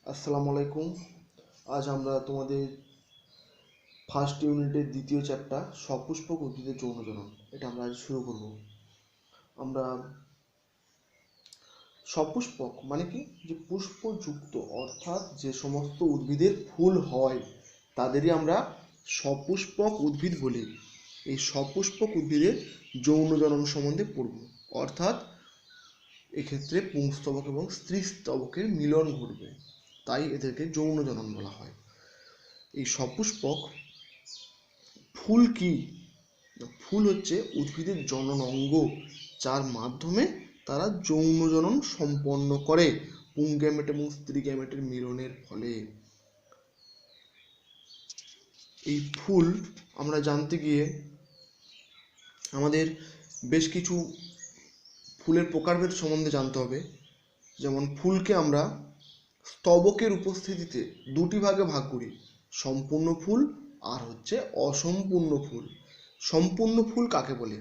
আসসালামু আলাইকুম। আজ আমরা তোমাদের ফার্স্ট ইউনিটের দ্বিতীয় চ্যাপ্টার সপুষ্পক উদ্ভিদের যৌনজনন এটা আমরা আজ শুরু করব। আমরা সপুষ্পক মানে কি, যে পুষ্পযুক্ত অর্থাৎ যে সমস্ত উদ্ভিদের ফুল হয় তাদেরই আমরা সপুষ্পক উদ্ভিদ বলি। এই সপুষ্পক উদ্ভিদের যৌনজনন সম্বন্ধে পড়ব, অর্থাৎ এক্ষেত্রে পুংস্তবক এবং স্ত্রীস্তবকের মিলন ঘটবে, তাই এদেরকে যৌনজনন বলা হয়। এই সপুষ্পক ফুল কি? ফুল হচ্ছে উদ্ভিদের জনন অঙ্গ, যার মাধ্যমে তারা যৌনজনন সম্পন্ন করে পুংগ্যামেট এবং স্ত্রী গ্যামেটের মিলনের ফলে। এই ফুল আমরা জানতে গিয়ে আমাদের বেশ কিছু ফুলের প্রকারভেদ সম্বন্ধে জানতে হবে। যেমন ফুলকে আমরা স্তবকের উপস্থিতিতে দুটি ভাগে ভাগ করি, সম্পূর্ণ ফুল আর হচ্ছে অসম্পূর্ণ ফুল। সম্পূর্ণ ফুল কাকে বলে?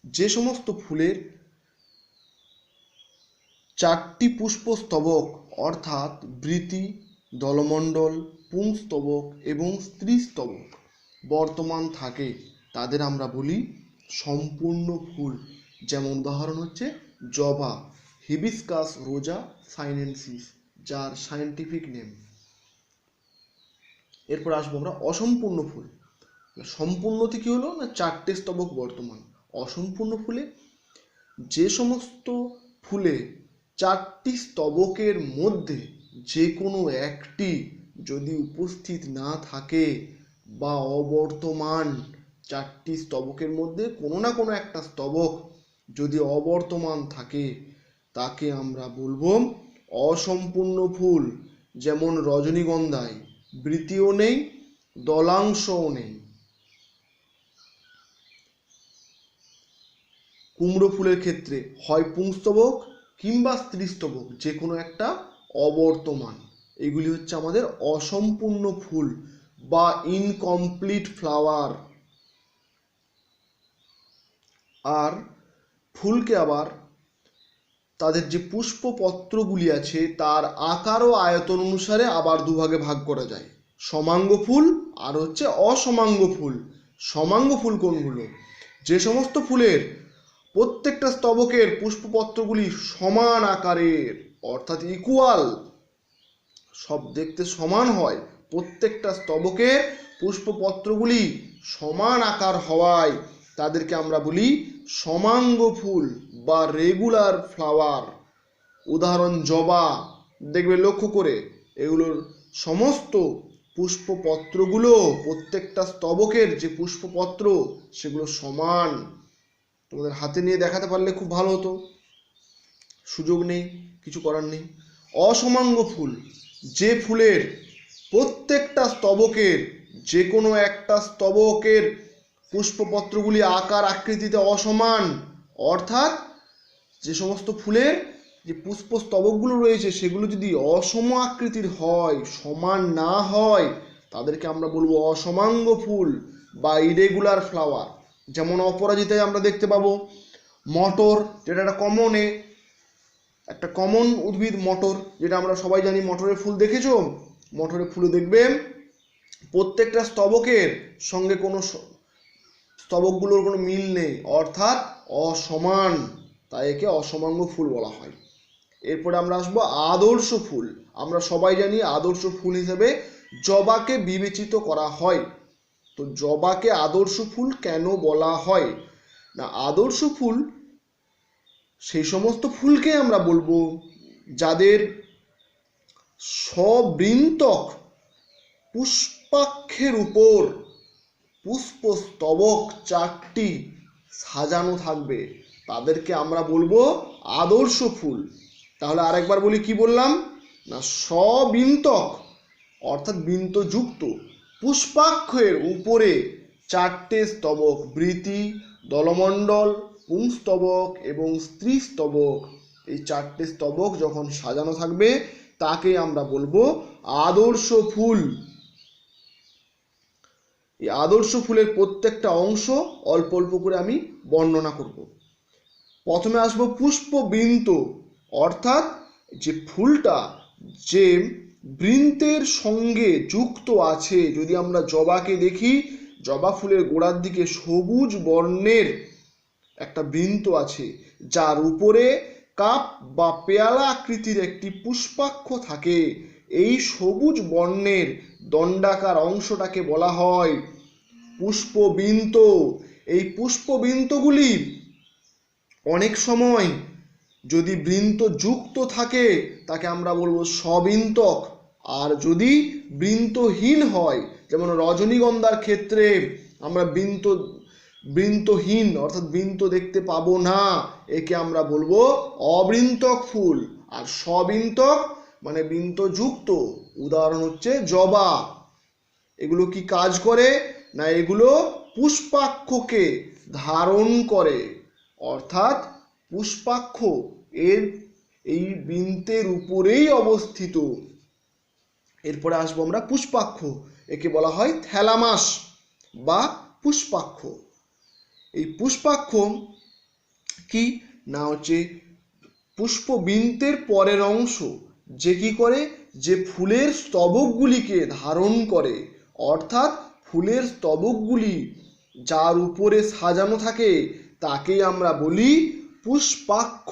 যে সমস্ত ফুলের চারটি পুষ্পস্তবক অর্থাৎ বৃতি, দলমণ্ডল, পুংস্তবক এবং স্ত্রীস্তবক বর্তমান থাকে তাদের আমরা বলি সম্পূর্ণ ফুল। যেমন উদাহরণ হচ্ছে জবা, হিবিস্কাস রোজা সাইনেনসিস, যার সায়েন্টিফিক নেম। এরপর আসবো আমরা অসম্পূর্ণ ফুল। সম্পূর্ণতে কি হলো না, চারটে স্তবক বর্তমান। অসম্পূর্ণ ফুলে যে সমস্ত ফুলে চারটি স্তবকের মধ্যে যে কোনো একটি যদি উপস্থিত না থাকে বা অবর্তমান, চারটি স্তবকের মধ্যে কোনো না কোনো একটা স্তবক যদি অবর্তমান থাকে তাকে আমরা বলবো অসম্পূর্ণ ফুল। যেমন রজনীগন্ধায় বৃতিও নেই, দলাংশও নেই। কুমড়ো ফুলের ক্ষেত্রে হয় পুংস্তবক কিংবা স্ত্রীস্তবক, যে কোনো একটা অবর্তমান। এগুলি হচ্ছে আমাদের অসম্পূর্ণ ফুল বা ইনকমপ্লিট ফ্লাওয়ার। আর ফুলকে আবার তাদের যে পুষ্পপত্রগুলি আছে তার আকার ও আয়তন অনুসারে আবার দুভাগে ভাগ করা যায়, সমাঙ্গ ফুল আর হচ্ছে অসমাঙ্গ ফুল। সমাঙ্গ ফুল কোনগুলো? যে সমস্ত ফুলের প্রত্যেকটা স্তবকের পুষ্পপত্রগুলি সমান আকারের, অর্থাৎ ইকুয়াল, সব দেখতে সমান হয়, প্রত্যেকটা স্তবকের পুষ্পপত্রগুলি সমান আকার হওয়ায় তাদেরকে আমরা বলি সমাঙ্গ ফুল বা রেগুলার ফ্লাওয়ার। উদাহরণ জবা, দেখবে লক্ষ্য করে এগুলোর সমস্ত পুষ্পপত্রগুলো, প্রত্যেকটা স্তবকের যে পুষ্পপত্র সেগুলো সমান। তোমাদের হাতে নিয়ে দেখাতে পারলে খুব ভালো হতো, সুযোগ নেই, কিছু করার নেই। অসমাঙ্গ ফুল, যে ফুলের প্রত্যেকটা স্তবকের যে কোনো একটা স্তবকের পুষ্পপত্রগুলি আকার আকৃতিতে অসমান, অর্থাৎ যে সমস্ত ফুলের যে পুষ্পস্তবকগুলো রয়েছে সেগুলো যদি অসম আকৃতির হয়, সমান না হয়, তাদেরকে আমরা বলবো অসমাঙ্গ ফুল বা ইরেগুলার ফ্লাওয়ার। যেমন অপরাজিতায় আমরা দেখতে পাবো মটর, যেটা একটা কমন উদ্ভিদ মটর, যেটা আমরা সবাই জানি। মটরের ফুল দেখেছো? মটরের ফুলে দেখবে প্রত্যেকটা স্তবকের সঙ্গে কোনো স্তবকগুলোর কোনো মিল নেই, অর্থাৎ অসমান, তাই একে অসমাঙ্গ ফুল বলা হয়। এরপরে আমরা আসবো আদর্শ ফুল। আমরা সবাই জানি আদর্শ ফুল হিসেবে জবাকে বিবেচিত করা হয়। তো জবাকে আদর্শ ফুল কেন বলা হয় না, আদর্শ ফুল সেই সমস্ত ফুলকে আমরা বলবো যাদের সবৃন্তক পুষ্পাক্ষের উপর পুষ্পস্তবক চারটি সাজানো থাকবে, তাদেরকে আমরা বলবো আদর্শ ফুল। তাহলে আরেকবার বলি, কি বললাম না, সবৃন্তক অর্থাৎ বৃন্তযুক্ত পুষ্পাক্ষের উপরে চারটে স্তবক, বৃতি, দলমণ্ডল, পুংস্তবক এবং স্ত্রীস্তবক, এই চারটে স্তবক যখন সাজানো থাকবে তাকে আমরা বলবো আদর্শ ফুল। এই আদর্শ ফুলের প্রত্যেকটা অংশ অল্প অল্প করে আমি বর্ণনা করব। প্রথমে আসবো পুষ্পবৃন্ত, অর্থাৎ যে ফুলটা যে বৃন্তের সঙ্গে যুক্ত আছে। যদি আমরা জবাকে দেখি, জবা ফুলের গোড়ার দিকে সবুজ বর্ণের একটা বৃন্ত আছে, যার উপরে কাপ বা পেয়ালা আকৃতির একটি পুষ্পাক্ষ থাকে। এই সবুজ বর্ণের দণ্ডাকার অংশটাকে বলা হয় পুষ্পবৃন্ত। এই পুষ্পবৃন্তগুলি অনেক সময় যদি বৃন্ত যুক্ত থাকে তাকে আমরা বলবো সবৃন্তক, আর যদি বৃন্তহীন হয়, যেমন রজনীগন্ধার ক্ষেত্রে আমরা বৃন্তহীন অর্থাৎ বৃন্ত দেখতে পাবো না, একে আমরা বলবো অবৃন্তক ফুল। আর সবৃন্তক মানে বৃন্তযুক্ত, উদাহরণ হচ্ছে জবা। এগুলো কি কাজ করে না, এগুলো পুষ্পাক্ষকে ধারণ করে, অর্থাৎ পুষ্পাক্ষ এই বৃন্তের উপরেই অবস্থিত। এরপরে আসবো আমরা পুষ্পাক্ষ, একে বলা হয় থ্যালামাস বা পুষ্পাক্ষ। এই পুষ্পাক্ষ কি না হচ্ছে পুষ্পবৃন্তের পরের অংশ, যে কি করে, যে ফুলের স্তবকগুলিকে ধারণ করে, অর্থাৎ ফুলের স্তবকগুলি যার উপরে সাজানো থাকে তাকেই আমরা বলি পুষ্পাক্ষ।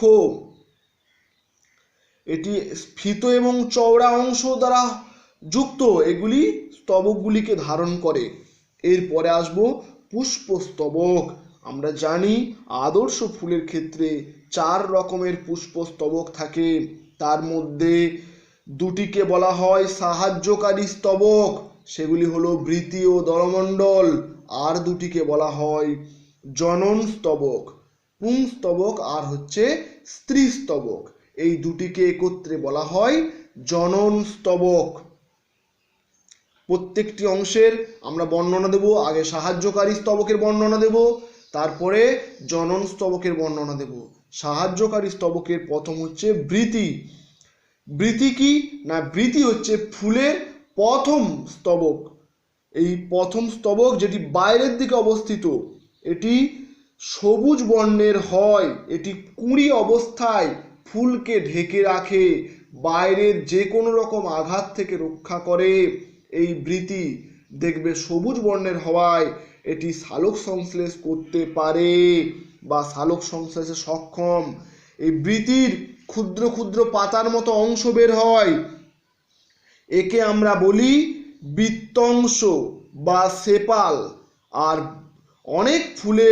এটি স্ফীত এবং চওড়া অংশ দ্বারা যুক্ত, এগুলি স্তবকগুলিকে ধারণ করে। এরপরে আসবো পুষ্পস্তবক। আমরা জানি আদর্শ ফুলের ক্ষেত্রে 4 রকমের পুষ্পস্তবক থাকে, তার মধ্যে দুটিকে বলা হয় সাহায্যকারী স্তবক, সেগুলি হলো বৃতি ও দলমণ্ডল। আর দুটিকে বলা হয় জনন স্তবক, পুংস্তবক আর হচ্ছে স্ত্রী স্তবক। এই দুটিকে একত্রে বলা হয় জনন স্তবক। প্রত্যেকটি অংশের আমরা বর্ণনা দেব। আগে সাহায্যকারী স্তবকের বর্ণনা দেব, তারপরে জনন স্তবকের বর্ণনা দেব। সাহায্যকারী স্তবকের প্রথম হচ্ছে বৃতি। বৃতি কি না, বৃতি হচ্ছে ফুলের প্রথম স্তবক। এই প্রথম স্তবক যেটি বাইরের দিকে অবস্থিত, এটি সবুজ বর্ণের হয়। এটি কুঁড়ি অবস্থায় ফুলকে ঢেকে রাখে, বাইরের যে কোনো রকম আঘাত থেকে রক্ষা করে। এই বৃতি দেখবে সবুজ বর্ণের হওয়ায় এটি সালোক সংশ্লেষ করতে পারে বা সালোক সংশ্লেষে সক্ষম। এই বৃতির ক্ষুদ্র ক্ষুদ্র পাতার মতো অংশ বের হয়, একে আমরা বলি বৃত্তংশ বা সেপাল। আর অনেক ফুলে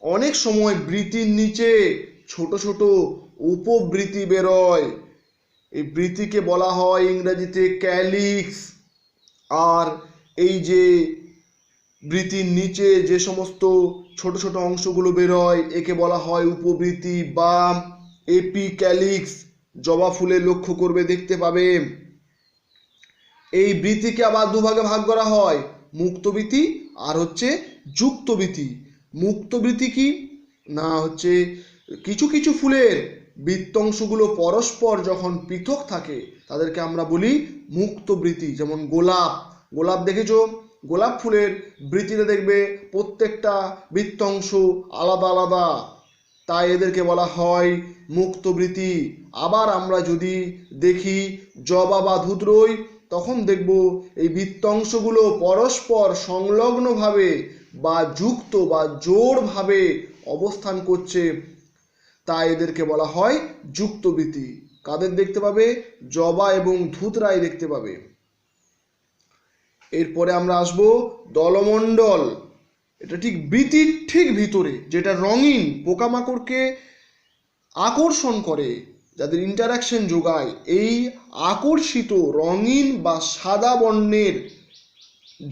অনেক সময় বৃতির নিচে ছোট ছোট উপবৃতি বেরোয়, এই বৃতিকে বলা হয় ইংরেজিতে ক্যালিক্স। আর এই যে বৃতির নিচে যে সমস্ত ছোট ছোট অংশগুলো বেরোয় একে বলা হয় উপবৃতি বা এপিক্যালিক্স। জবা ফুলে লক্ষ্য করবে দেখতে পাবে। এই বৃতিকে আবার দুভাগে ভাগ করা হয়, মুক্তবৃতি আর হচ্ছে যুক্তবৃতি। মুক্তবৃতি কি না হচ্ছে কিছু কিছু ফুলের বৃত্তংশগুলো পরস্পর যখন পৃথক থাকে তাদেরকে আমরা বলি মুক্তবৃতি। যেমন গোলাপ দেখেছো, গোলাপ ফুলের বৃতিতে দেখবে প্রত্যেকটা বৃত্তংশ আলাদা আলাদা, তাই এদেরকে বলা হয় মুক্তবৃতি। আবার আমরা যদি দেখি জবা বা ধুতরই, তখন দেখব এই বৃত্তংশগুলো পরস্পর সংলগ্নভাবে বা যুক্ত বা জোড়ভাবে অবস্থান করছে, তাই এদেরকে বলা হয় যুক্তবৃতি। কাদের দেখতে পাবে? জবা এবং ধুতরাই দেখতে পাবে। এরপরে আমরা আসব দলমণ্ডল। এটা ঠিক বৃতির ঠিক ভিতরে, যেটা রঙিন পোকামাকড়কে আকর্ষণ করে, যাদের ইন্টারাকশন যোগায়। এই আকর্ষিত রঙিন বা সাদা বর্ণের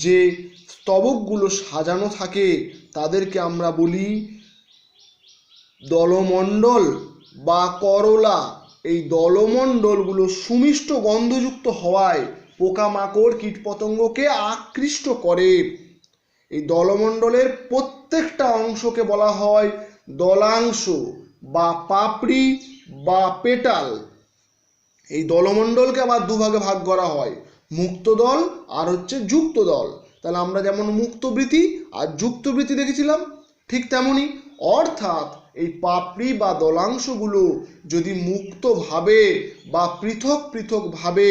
যে স্তবকগুলো সাজানো থাকে তাদেরকে আমরা বলি দলমণ্ডল বা করলা। এই দলমণ্ডলগুলো সুমিষ্ট গন্ধযুক্ত হওয়ায় পোকামাকড় কীটপতঙ্গকে আকৃষ্ট করে। এই দলমণ্ডলের প্রত্যেকটা অংশকে বলা হয় দলাংশ বা পাপড়ি বা পেটাল। এই দলমণ্ডলকে আবার দুভাগে ভাগ করা হয়, মুক্ত দল আর হচ্ছে যুক্ত দল। তাহলে আমরা যেমন মুক্তবৃতি আর যুক্তবৃতি দেখেছিলাম, ঠিক তেমনি অর্থাৎ এই পাপড়ি বা দলাংশগুলো যদি মুক্তভাবে বা পৃথক পৃথকভাবে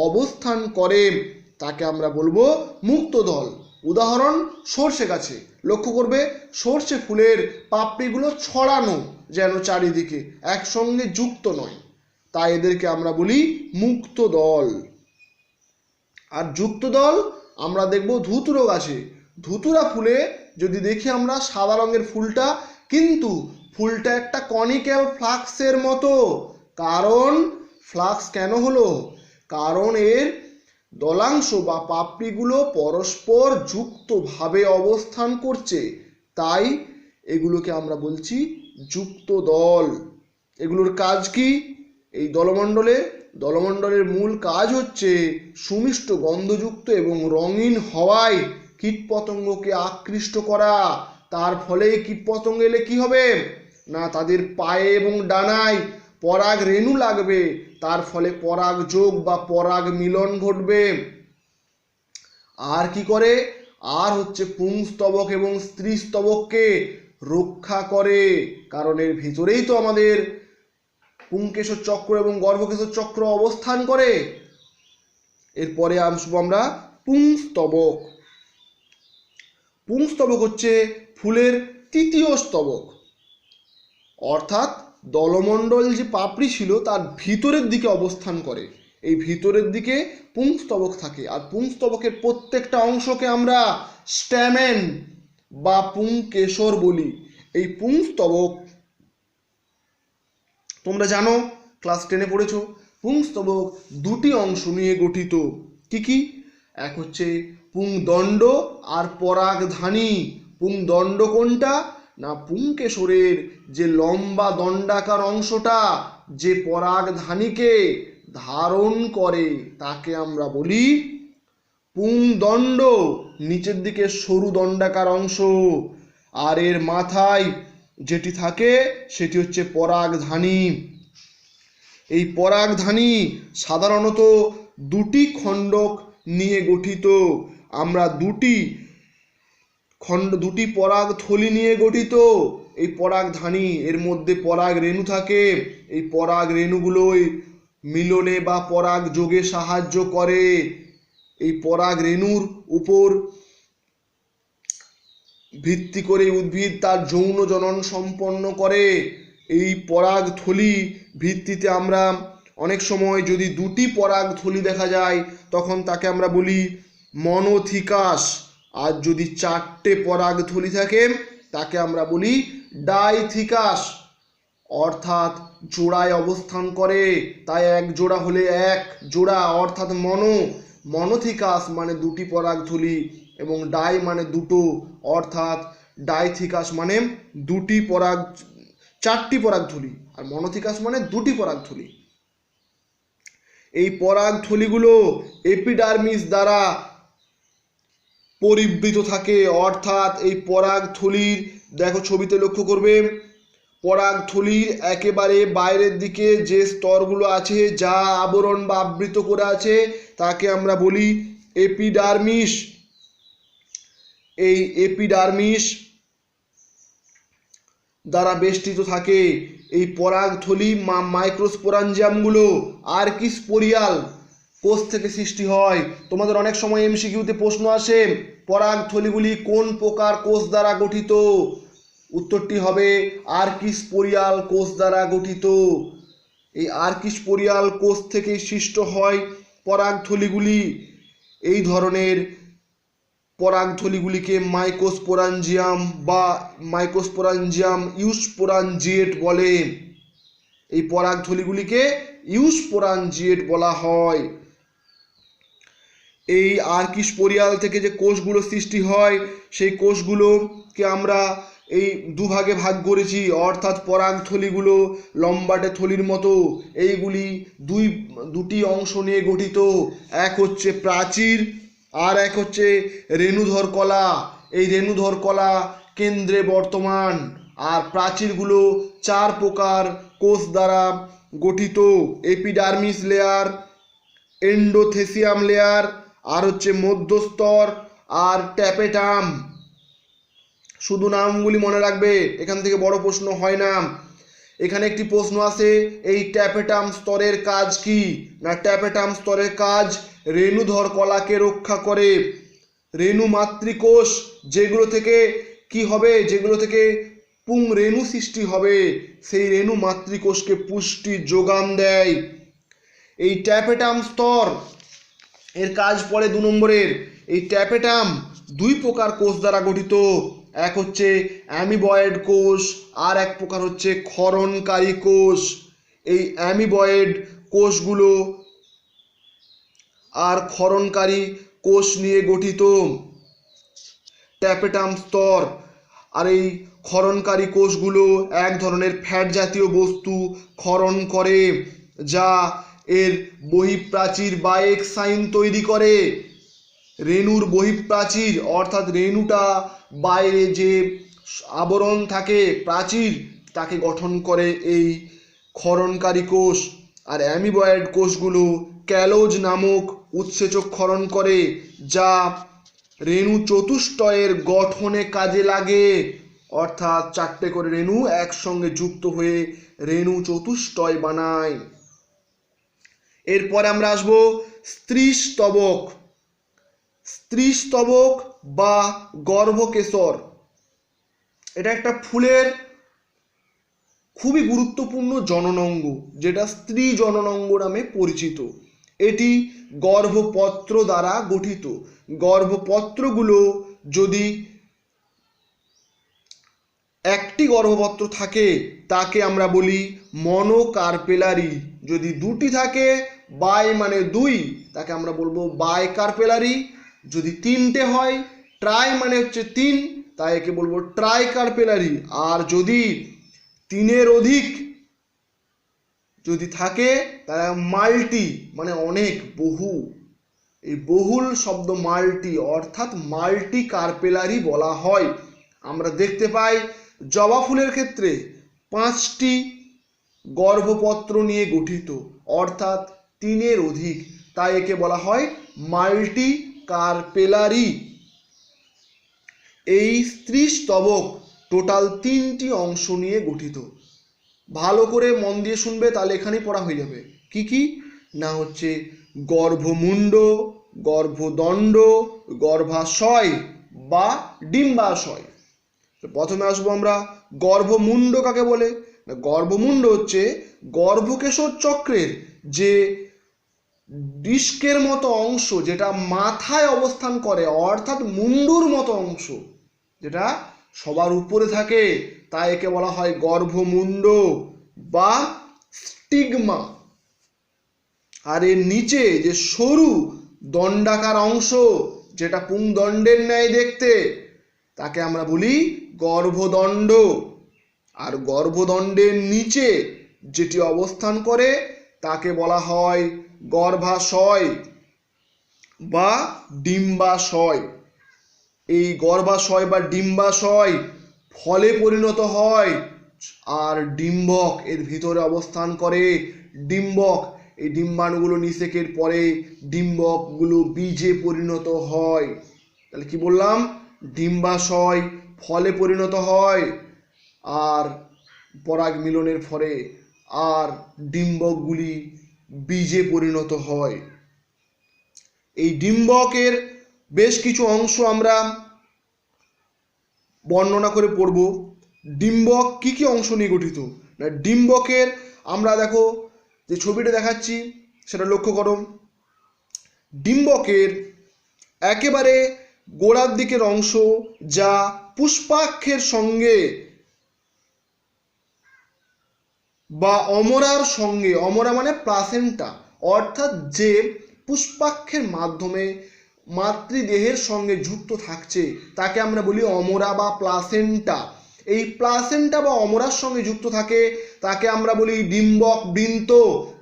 অবস্থান করে তাকে আমরা বলবো মুক্তদল। উদাহরণ সর্ষে গাছে লক্ষ্য করবে সর্ষে ফুলের পাপড়িগুলো ছড়ানো যেন চারিদিকে, একসঙ্গে যুক্ত নয়, তাই এদেরকে আমরা বলি মুক্ত দল। আর যুক্ত দল আমরা দেখব ধুতুরো গাছে। ধুতুরা ফুলে যদি দেখি আমরা সাদা রঙের ফুলটা, কিন্তু ফুলটা একটা কনিক্যাল ফ্লাক্সের মতো। কারণ ফ্লাক্স কেন হলো? কারণ এর দলাংশ বা পাপড়িগুলো পরস্পর যুক্তভাবে অবস্থান করছে, তাই এগুলোকে আমরা বলছি যুক্ত দল। এগুলোর কাজ কি? এই দলমণ্ডলের মূল কাজ হচ্ছে সুমিষ্ট গন্ধযুক্ত এবং রঙিন হওয়ায় কীটপতঙ্গকে আকৃষ্ট করা। তার ফলে কীটপতঙ্গ এলে কি হবে না, তাদের পায়ে এবং ডানায় পরাগ রেণু লাগবে, তার ফলে পরাগ যোগ বা পরাগ মিলন ঘটবে। আর কি করে? আর হচ্ছে পুংস্তবক এবং স্ত্রীস্তবককে রক্ষা করে, কারণ এর ভিতরেই তো আমাদের পুংকেশর চক্র এবং গর্ভকেশর চক্র অবস্থান করে। এরপরে আসবো আমরা পুংস্তবক। পুংস্তবক হচ্ছে ফুলের তৃতীয় স্তবক, অর্থাৎ দলমণ্ডল যে পাপড়ি ছিল তার ভিতরের দিকে অবস্থান করে। এই ভিতরের দিকে পুংস্তবক থাকে, আর পুংস্তবকের প্রত্যেকটা অংশকে আমরা স্ট্যামেন বা পুংকেশর বলি। এই পুংস্তবক তোমরা জানো, ক্লাস 10-এ পড়েছো, পুংস্তবক দুটি অংশ নিয়ে গঠিত। কি কি? এক হচ্ছে পুংদণ্ড আর পরাগধানী। পুংদণ্ড কোনটা? না, পুংকেশরের যে লম্বা দণ্ডাকার অংশটা যে পরাগধানীকে ধারণ করে তাকে আমরা বলি পুংদণ্ড। নিচের দিকে সরু দণ্ডাকার অংশ, আর এর মাথায় যেটি থাকে সেটি হচ্ছে পরাগধানী। এই পরাগধানী সাধারণত দুটি খণ্ডক নিয়ে গঠিত। আমরা দুটি পরাগ থলি নিয়ে গঠিত এই পরাগধানী। এর মধ্যে পরাগ রেণু থাকে। এই পরাগ রেণুগুলোই মিলনে বা পরাগ যোগে সাহায্য করে। এই পরাগ রেণুর উপর ভিত্তি করে উদ্ভিদ তার যৌন জনন সম্পন্ন করে। এই পরাগ থলি ভিত্তিতে আমরা অনেক সময় যদি দুটি পরাগ থলি দেখা যায় তখন তাকে আমরা বলি মনোথিকাস, আর যদি চারটে পরাগ থলি থাকে তাকে আমরা বলি ডাইথিকাস, অর্থাৎ জোড়ায় অবস্থান করে। তাই এক জোড়া হলে এক জোড়া অর্থাৎ মনোথিকাস মানে দুটি পরাগ থলি, এবং ডাই মানে দুটো অর্থাৎ ডাইথিকাস মানে চারটি পরাগথলি, আর মনোথিকাস মানে দুটি পরাগথলি। এই পরাগথলিগুলো এপিডার্মিস দ্বারা পরিবৃত থাকে, অর্থাৎ এই পরাগথলির দেখো ছবিতে লক্ষ্য করবে পরাগথলির একেবারে বাইরের দিকে যে স্তরগুলো আছে যা আবরণ বা আবৃত করে আছে তাকে আমরা বলি এপিডার্মিস। এই এপিডার্মিস দ্বারা বেষ্টিত থাকে এই পরাগথলি মাইক্রোস্পোরাঞ্জিয়ামগুলো আর্কিস্পোরিয়াল কোষ থেকে সৃষ্টি হয়। তোমাদের অনেক সময় এমসিকিউতে প্রশ্ন আসে পরাগথলিগুলি কোন প্রকার কোষ দ্বারা গঠিত? উত্তরটি হবে আর্কিস্পোরিয়াল কোষ দ্বারা গঠিত। এই আর্কিস্পোরিয়াল কোষ থেকে সৃষ্ট হয় পরাগথলিগুলি। এই ধরনের পরাগথলিগুলিকে মাইক্রোস্পোরাঞ্জিয়াম বা মাইক্রোস্পোরাঞ্জিয়াম ইউস্পোরাঞ্জিয়েট বলে। এই পরাগথলিগুলিকে ইউস্পোরাঞ্জিয়েট বলা হয়। এই আর্কিস্পোরিয়াল থেকে যে কোষগুলো সৃষ্টি হয় সেই কোষগুলোকে আমরা এই দুভাগে ভাগ করেছি, অর্থাৎ পরাগথলিগুলো লম্বাটে থলির মতো। এইগুলি দুটি অংশ নিয়ে গঠিত, এক হচ্ছে প্রাচীর আর এক হচ্ছে রেণুধর কলা। এই রেণুধর কলা কেন্দ্রে বর্তমান, আর প্রাচীরগুলো চার প্রকার কোষ দ্বারা গঠিত: এপিডার্মিস লেয়ার, এন্ডোথেসিয়াম লেয়ার, আর হচ্ছে মধ্যস্তর, আর ট্যাপেটাম। শুধু নামগুলি মনে রাখবে, এখান থেকে বড় প্রশ্ন হয় না। এখানে একটি প্রশ্ন আছে, এই ট্যাপেটাম স্তরের কাজ কি? না, ট্যাপেটাম স্তরের কাজ রেণুধর কলাকে রক্ষা করে। রেণু মাতৃকোষ যেগুলো থেকে কি হবে, যেগুলো থেকে পুং রেণু সৃষ্টি হবে, সেই রেণু মাতৃকোষকে পুষ্টি যোগান দেয়। এই ট্যাপেটাম স্তর এর কাজ পড়ে 2 নম্বরের। এই ট্যাপেটাম 2 প্রকার কোষ দ্বারা গঠিত, এক হচ্ছে অ্যামিবয়েড কোষ, আর এক প্রকার হচ্ছে ক্ষরণকারী কোষ। এই অ্যামিবয়েড কোষগুলো আর ক্ষরণকারী কোষ নিয়ে গঠিত ট্যাপেটাম স্তর। আর এই ক্ষরণকারী কোষগুলো এক ধরনের ফ্যাট জাতীয় বস্তু ক্ষরণ করে, যা এর বহিঃপ্রাচীর বা এক্সাইন তৈরি করে। রেণুর বহিঃপ্রাচীর অর্থাৎ রেণুটা বাইরে যে আবরণ থাকে, প্রাচীর, তাকে গঠন করে এই ক্ষরণকারী কোষ। আর অ্যামিবয়েড কোষগুলো ক্যালোজ নামক উৎসেচক ক্ষরণ করে, যা রেণু চতুষ্টয়ের গঠনে কাজে লাগে। অর্থাৎ 4টে করে রেণু একসঙ্গে যুক্ত হয়ে রেণু চতুষ্টয় বানায়। এরপরে আমরা আসবো স্ত্রীস্তবক। স্ত্রীস্তবক বা গর্ভকেশর, এটা একটা ফুলের খুবই গুরুত্বপূর্ণ জননাঙ্গ, যেটা স্ত্রী জননাঙ্গ নামে পরিচিত। এটি গর্ভপত্র দ্বারা গঠিত। গর্ভপত্রগুলো যদি একটি গর্ভপত্র থাকে তাকে আমরা বলি মনোকার্পেলারি। যদি 2টি থাকে, বাই মানে 2, তাকে আমরা বলবো বাইকার্পেলারি। যদি 3টে হয়, ট্রাই মানে হচ্ছে 3, তাই একে বলবো ট্রাইকার্পেলারি। আর যদি 3-এর অধিক যদি থাকে তাহলে মাল্টি মানে অনেক, বহু। এই বহুল শব্দ মাল্টি অর্থাৎ মাল্টি কার্পেলারি বলা হয়। আমরা দেখতে পাই জবা ফুলের ক্ষেত্রে 5টি গর্ভপত্র নিয়ে গঠিত, অর্থাৎ 3-এর অধিক, তাই একে বলা হয় মাল্টি কার্পেলারি। এই স্ত্রীস্তবক টোটাল 3টি অংশ নিয়ে গঠিত। ভালো করে মন দিয়ে শুনবে, তাহলে এখানেই পড়া হয়ে যাবে। কি কি না হচ্ছে গর্ভমুণ্ড, গর্ভদণ্ড, গর্ভাশয় বা ডিম্বাশয়। প্রথমে আসবো আমরা গর্ভমুণ্ড কাকে বলে। গর্ভমুণ্ড হচ্ছে গর্ভকেশর চক্রের যে ডিস্কের মতো অংশ, যেটা মাথায় অবস্থান করে, অর্থাৎ মুন্ডুর মতো অংশ, যেটা সবার উপরে থাকে, তাই একে বলা হয় গর্ভমুণ্ড বা স্টিগমা। আর এর নিচে যে সরু দণ্ডাকার অংশ, যেটা পুংদণ্ডের ন্যায় দেখতে, তাকে আমরা বলি গর্ভদণ্ড। আর গর্ভদণ্ডের নিচে যেটি অবস্থান করে তাকে বলা হয় গর্ভাশয় বা ডিম্বাশয়। এই গর্ভাশয় বা ডিম্বাশয় ফলে পরিণত হয়, আর ডিম্বক এর ভিতরে অবস্থান করে। ডিম্বক, এই ডিম্বাণুগুলো নিষেকের পরে ডিম্বকগুলো বীজে পরিণত হয়। তাহলে কি বললাম, ডিম্বাশয় ফলে পরিণত হয় আর পরাগ মিলনের ফলে, আর ডিম্বকগুলি বীজে পরিণত হয়। এই ডিম্বকের বেশ কিছু অংশ আমরা বর্ণনা করে পড়ব। ডিম্বক কি কি অংশ নিয়ে গঠিত? না, ডিম্বকের আমরা দেখো যে ছবিটা দেখাচ্ছি সেটা লক্ষ্য করো। ডিম্বকের একেবারে গোড়ার দিকের অংশ, যা পুষ্পাক্ষের সঙ্গে বা অমরার সঙ্গে, অমরা মানে প্লাসেন্টা, অর্থাৎ যে পুষ্পাক্ষের মাধ্যমে মাতৃদেহের সঙ্গে যুক্ত থাকছে তাকে আমরা বলি অমরা বা প্লাসেন্টা। এই প্লাসেন্টা বা অমরার সঙ্গে যুক্ত থাকে তাকে আমরা বলি ডিম্বক বৃন্ত।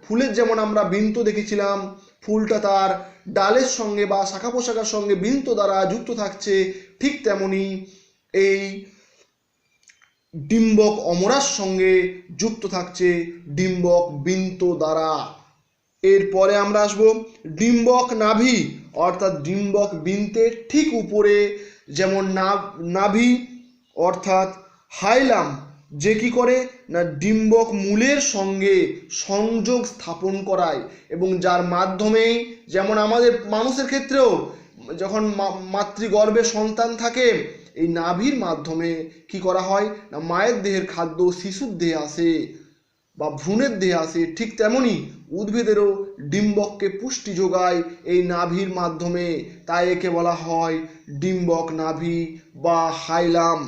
ফুলের যেমন আমরা বৃন্ত দেখেছিলাম, ফুলটা তার ডালের সঙ্গে বা শাখা পোশাকার সঙ্গে বৃন্ত দ্বারা যুক্ত থাকছে, ঠিক তেমনি এই ডিম্বক অমরার সঙ্গে যুক্ত থাকছে ডিম্বক বৃন্ত দ্বারা। এরপরে আমরা আসবো ডিম্বক নাভি, অর্থাৎ ডিম্বক বৃন্তের ঠিক উপরে যেমন নাভি অর্থাৎ হাইলাম, যে কি করে না ডিম্বক মূলের সঙ্গে সংযোগ স্থাপন করায়, এবং যার মাধ্যমেই, যেমন আমাদের মানুষের ক্ষেত্রেও যখন মাতৃগর্ভে সন্তান থাকে, এই নাভির মাধ্যমে কি করা হয় না মায়ের দেহের খাদ্য শিশুর দেহে আসে বা ভ্রূণের দেহে আসে, ঠিক তেমনি উদ্ভিদেরও ডিম্বককে পুষ্টি যোগায় এই নাভির মাধ্যমে, তাই একে বলা হয় ডিম্বক নাভি বা হাইলাম।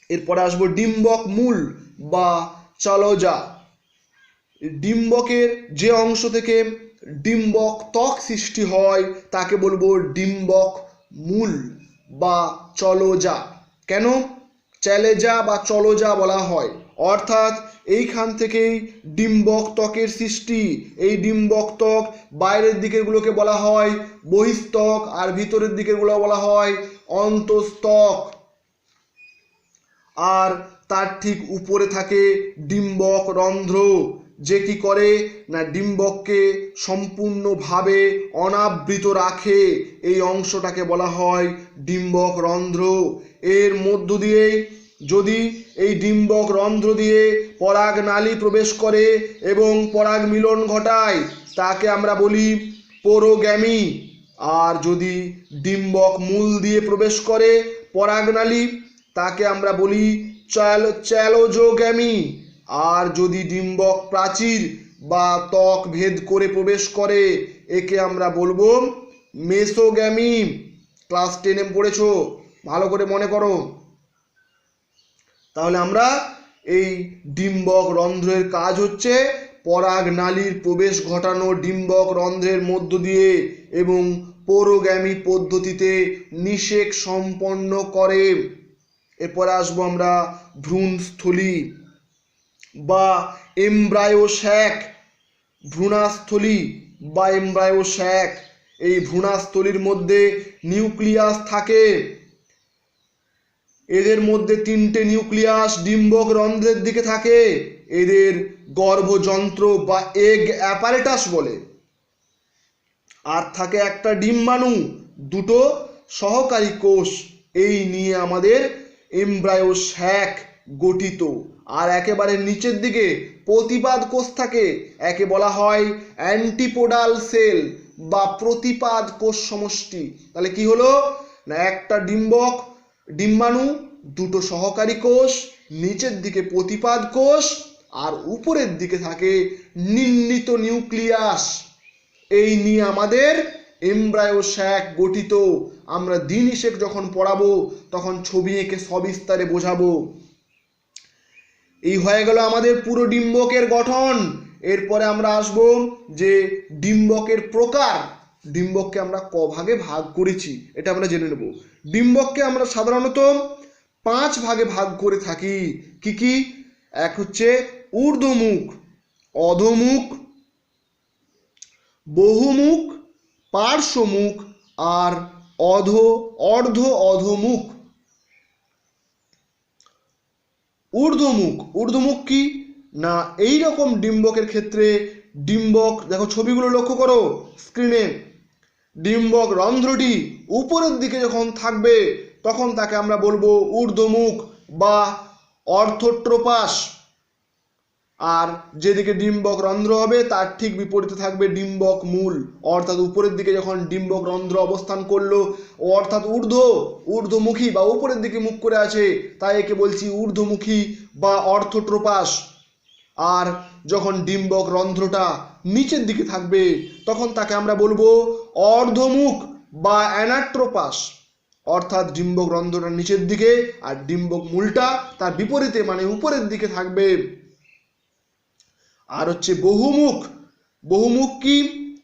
এরপরে আসবো ডিম্বক মূল বা চলজা। ডিম্বকের যে অংশ থেকে ডিম্বক ত্বক সৃষ্টি হয় তাকে বলবো ডিম্বক মূল বা চলজা। কেন চ্যালেজা বা চলজা বলা হয়? অর্থাৎ এইখান থেকেই ডিম্বক ত্বকের সৃষ্টি। এই ডিম্বক ত্বক বাইরের দিকেরগুলোকে বলা হয় বহিস্তক, আর ভিতরের দিকেরগুলো বলা হয় অন্তস্তক। আর তার ঠিক উপরে থাকে ডিম্বক রন্ধ্র, যে কি করে না ডিম্বককে সম্পূর্ণভাবে অনাবৃত রাখে, এই অংশটাকে বলা হয় ডিম্বক রন্ধ্র। এর মধ্য দিয়ে যদি এই ডিম্বক রন্ধ্র দিয়ে পরাগ নালী প্রবেশ করে এবং পরাগ মিলন ঘটায় তাকে আমরা বলি পোরোগ্যামি। আর যদি ডিম্বক মূল দিয়ে প্রবেশ করে পরাগ নালী তাকে আমরা বলি চ্যালোজোগ্যামি। আর যদি ডিম্বক প্রাচীর বা ত্বক ভেদ করে প্রবেশ করে একে আমরা বলবো মেসোগ্যামি। ক্লাস 10 পড়েছো, ভালো করে মনে করো। তাহলে আমরা এই ডিম্বক রন্ধ্রের কাজ হচ্ছে পরাগ নালীর প্রবেশ ঘটানো ডিম্বক রন্ধ্রের মধ্য দিয়ে এবং পোরোগ্যামি পদ্ধতিতে নিষেক সম্পন্ন করে। এরপরে আসবো আমরা ভ্রূণস্থলী বা এমব্রায়োস্যাক। ভ্রূণাস্থলী বা এমব্রায়োস্যাক, এই ভ্রূণাস্থলীর মধ্যে নিউক্লিয়াস থাকে। এদের মধ্যে 3টে নিউক্লিয়াস ডিম্বক রন্ধ্রের দিকে থাকে। এদের গর্ভযন্ত্র বা এগ অ্যাপারেটাস বলে। আর থাকে একটা ডিম্বাণু, 2টো সহকারী কোষ। এই নিয়ে আমাদের এমব্রায়োস্যাক গঠিত। আর একেবারে নিচের দিকে প্রতিপাদ কোষ থাকে, একে বলা হয় অ্যান্টিপোডাল সেল বা প্রতিপাদ কোষ সমষ্টি। তাহলে কি হলো না একটা ডিম্বাণু, 2টো সহকারী কোষ, নিচের দিকে প্রতিপাদ কোষ, আর উপরের দিকে থাকে নির্ণিত নিউক্লিয়াস। এই নিয়ে আমাদের এমব্রায়োস্যাক গঠিত। আমরা দিন হিসেব যখন পড়াবো তখন ছবি এঁকে সবিস্তারে বোঝাবো। এই হয়ে গেল আমাদের পুরো ডিম্বকের গঠন। এরপরে আমরা আসব যে ডিম্বকের প্রকার। ডিম্বককে আমরা ক ভাগে ভাগ করেছি এটা আমরা জেনে নেব। ডিম্বককে আমরা সাধারণত 5 ভাগে ভাগ করে থাকি। কি কি? এক হচ্ছে ঊর্ধ্বমুখ, অধোমুখ, বহুমুখ, পার্শ্বমুখ আর অর্ধ অধোমুখ। ঊর্ধ্বমুখ কি না এই রকম ডিম্বকের ক্ষেত্রে ডিম্বক, দেখো ছবিগুলো লক্ষ্য করো স্ক্রিনে, ডিম্বক রন্ধ্রটি উপরের দিকে যখন থাকবে তখন তাকে আমরা বলবো ঊর্ধ্বমুখ বা অর্থোট্রোপাস। আর যেদিকে ডিম্বক রন্ধ্র হবে তার ঠিক বিপরীতে থাকবে ডিম্বক মূল, অর্থাৎ উপরের দিকে যখন ডিম্বক রন্ধ্র অবস্থান করলো অর্থাৎ ঊর্ধ্বমুখী বা উপরের দিকে মুখ করে আছে, তাই একে বলছি ঊর্ধ্বমুখী বা অর্থোট্রোপাস। আর যখন ডিম্বক রন্ধ্রটা নিচের দিকে থাকবে তখন তাকে আমরা বলবো অর্ধমুখ বা অ্যানাট্রোপাস। অর্থাৎ ডিম্বক রন্ধ্রটা নিচের দিকে আর ডিম্বক মূলটা তার বিপরীতে মানে উপরের দিকে থাকবে। আর হচ্ছে বহুমুখ কি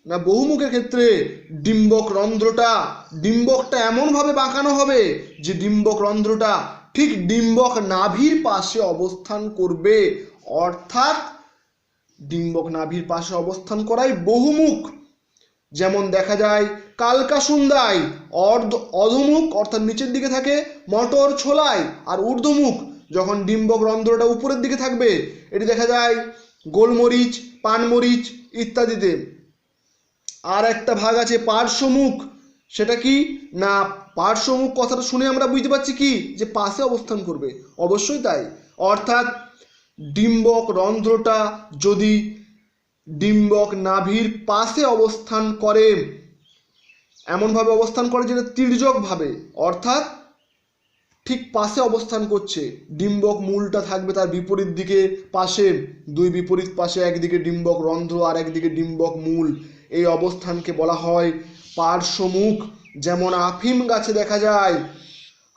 না বহুমুখের ক্ষেত্রে ডিম্বকটা এমনভাবে বাঁকানো হবে যে ডিম্বক রন্ধ্রটা ঠিক ডিম্বক নাভির পাশে অবস্থান করবে। অর্থাৎ ডিম্বক নাভির পাশে অবস্থান করাই বহুমুখ। যেমন দেখা যায় কালকাসুন্দায় অধোমুখ অর্থাৎ নিচের দিকে থাকে মটর ছোলায়, আর ঊর্ধ্বমুখ যখন ডিম্বক রন্ধ্রটা উপরের দিকে থাকবে এটি দেখা যায় গোলমরিচ, পানমরিচ ইত্যাদিতে। আর একটা ভাগ আছে পার্শ্বমুখ, সেটা কি না পার্শ্বমুখ কথাটা শুনে আমরা বুঝতে পারছি কি যে পাশে অবস্থান করবে, অবশ্যই তাই। অর্থাৎ ডিম্বক রন্ধ্রটা যদি ডিম্বক নাভির পাশে অবস্থান করে, এমনভাবে অবস্থান করে যেটা তির্যকভাবে, অর্থাৎ ঠিক পাশে অবস্থান করছে, ডিম্বক মূলটা থাকবে তার বিপরীত দিকে পাশে, দুই বিপরীত পাশে, একদিকে ডিম্বক রন্ধ্র আর একদিকে ডিম্বক মূল, এই অবস্থানকে বলা হয় পার্শ্বমুখ। যেমন আফিম গাছে দেখা যায়।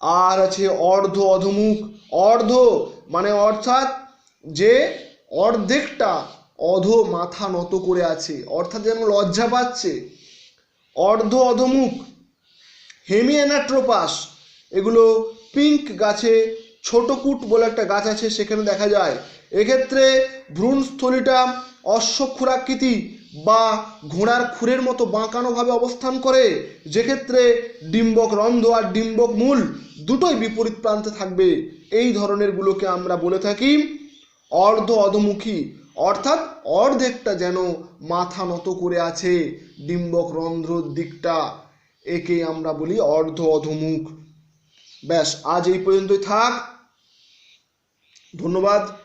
আর আছে অর্ধ অধমুখ। অর্ধ মানে অর্থাৎ যে অর্ধেকটা অধ মাথা নত করে আছে, অর্থাৎ যেন লজ্জা পাচ্ছে। অর্ধ অধমুখ। হেমিঅ্যানাট্রোপাস, এগুলো পিঙ্ক গাছে, ছোটকুট বলে একটা গাছ আছে সেখানে দেখা যায়। এক্ষেত্রে ভ্রূণস্থলীটা অশ্বক্ষুরাকৃতি বা ঘোড়ার খুরের মতো বাঁকানোভাবে অবস্থান করে, যেক্ষেত্রে ডিম্বক রন্ধ্র আর ডিম্বক মূল দুটোই বিপরীত প্রান্তে থাকবে। এই ধরনেরগুলোকে আমরা বলে থাকি অর্ধ অধমুখী, অর্থাৎ অর্ধেকটা যেন মাথা নত করে আছে ডিম্বক রন্ধ্রর দিকটা, একে আমরা বলি অর্ধ অধমুখ। ব্যাস, আজ এই পর্যন্তই থাক। ধন্যবাদ।